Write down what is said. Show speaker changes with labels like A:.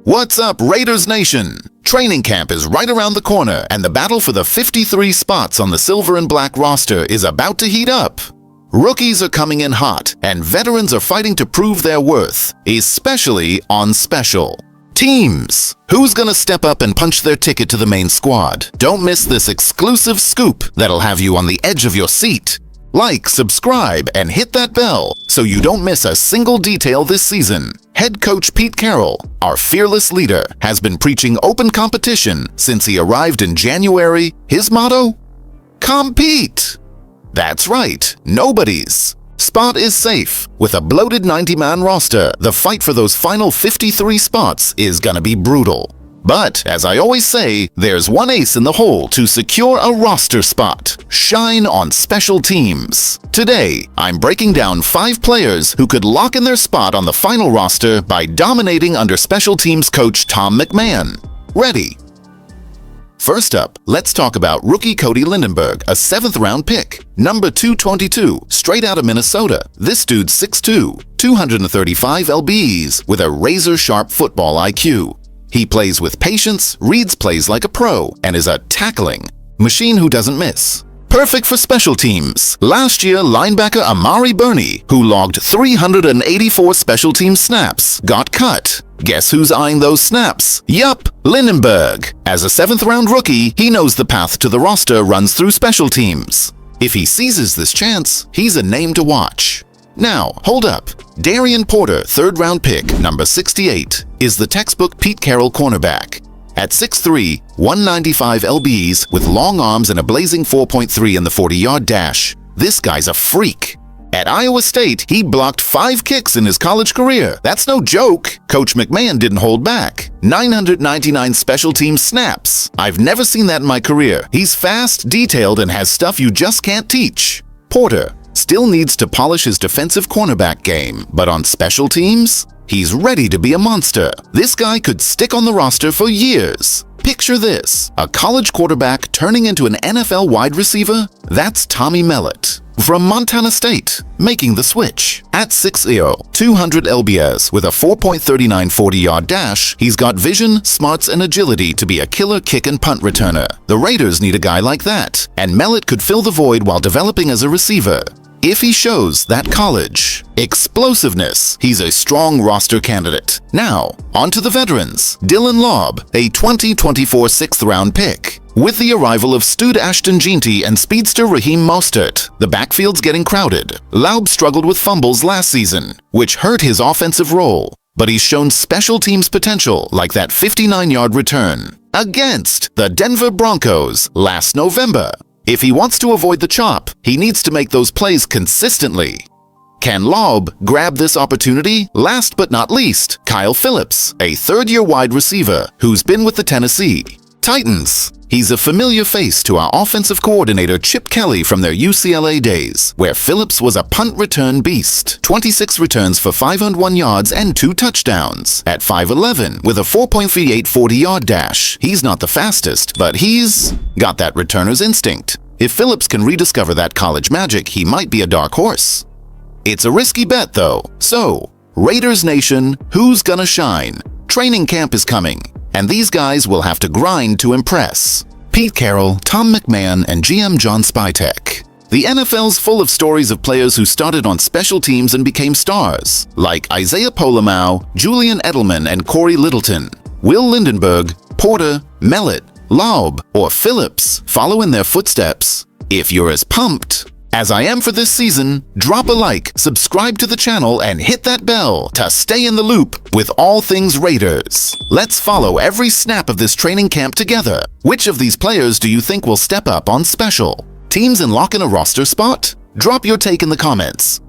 A: What's up, Raiders Nation? Training camp is right around the corner, and the battle for the 53 spots on the silver and black roster is about to heat up. Rookies are coming in hot, and veterans are fighting to prove their worth, especially on special teams. Who's gonna step up and punch their ticket to the main squad? Don't miss this exclusive scoop that'll have you on the edge of your seat. Like, subscribe, and hit that bell so you don't miss a single detail this season. Head coach Pete Carroll, our fearless leader, has been preaching open competition since he arrived in January. His motto? Compete! That's right, nobody's spot is safe. With a bloated 90-man roster, the fight for those final 53 spots is gonna be brutal. But, as I always say, there's one ace in the hole to secure a roster spot. Shine on special teams. Today, I'm breaking down 5 players who could lock in their spot on the final roster by dominating under special teams coach Tom McMahon. Ready? First up, let's talk about rookie Cody Lindenberg, a 7th-round pick. Number 222, straight out of Minnesota. This dude's 6'2", 235 lbs, with a razor-sharp football IQ. He plays with patience, reads plays like a pro, and is a tackling machine who doesn't miss. Perfect for special teams. Last year, linebacker Amari Burney, who logged 384 special team snaps, got cut. Guess who's eyeing those snaps? Yup, Lindenberg. As a 7th-round rookie, he knows the path to the roster runs through special teams. If he seizes this chance, he's a name to watch. Now, hold up. Darian Porter, 3rd-round pick, number 68, is the textbook Pete Carroll cornerback. At 6'3", 195 lbs, with long arms and a blazing 4.3 in the 40-yard dash, this guy's a freak. At Iowa State, he blocked 5 kicks in his college career. That's no joke. Coach McMahon didn't hold back. 999 special team snaps. I've never seen that in my career. He's fast, detailed, and has stuff you just can't teach. Porter still needs to polish his defensive cornerback game, but on special teams, he's ready to be a monster. This guy could stick on the roster for years. Picture this, a college quarterback turning into an NFL wide receiver? That's Tommy Mellott from Montana State, making the switch. At 6'0", 200 lbs, with a 4.39 40-yard dash, he's got vision, smarts, and agility to be a killer kick and punt returner. The Raiders need a guy like that, and Mellott could fill the void while developing as a receiver. If he shows that college explosiveness, he's a strong roster candidate. Now, on to the veterans. Dylan Laub, a 2024 6th-round pick. With the arrival of Stud Ashton-Jeanty and speedster Raheem Mostert, the backfield's getting crowded. Laub struggled with fumbles last season, which hurt his offensive role. But he's shown special teams potential, like that 59-yard return against the Denver Broncos last November. If he wants to avoid the chop, he needs to make those plays consistently. Can Laub grab this opportunity? Last but not least, Kyle Phillips, a 3rd-year wide receiver who's been with the Tennessee Titans. He's a familiar face to our offensive coordinator Chip Kelly from their UCLA days, where Phillips was a punt return beast. 26 returns for 501 yards and 2 touchdowns. At 5'11", with a 4.38 40-yard dash, he's not the fastest, but he's got that returner's instinct. If Phillips can rediscover that college magic, he might be a dark horse. It's a risky bet, though. So, Raiders Nation, who's gonna shine? Training camp is coming, and these guys will have to grind to impress. Pete Carroll, Tom McMahon, and GM John Spytek. The NFL's full of stories of players who started on special teams and became stars, like Isaiah Polamau, Julian Edelman, and Corey Littleton. Will Lindenberg, Porter, Mellott, Laub, or Phillips follow in their footsteps? If you're as pumped as I am for this season, drop a like, subscribe to the channel, and hit that bell to stay in the loop with all things Raiders. Let's follow every snap of this training camp together. Which of these players do you think will step up on special teams and lock in a roster spot? Drop your take in the comments.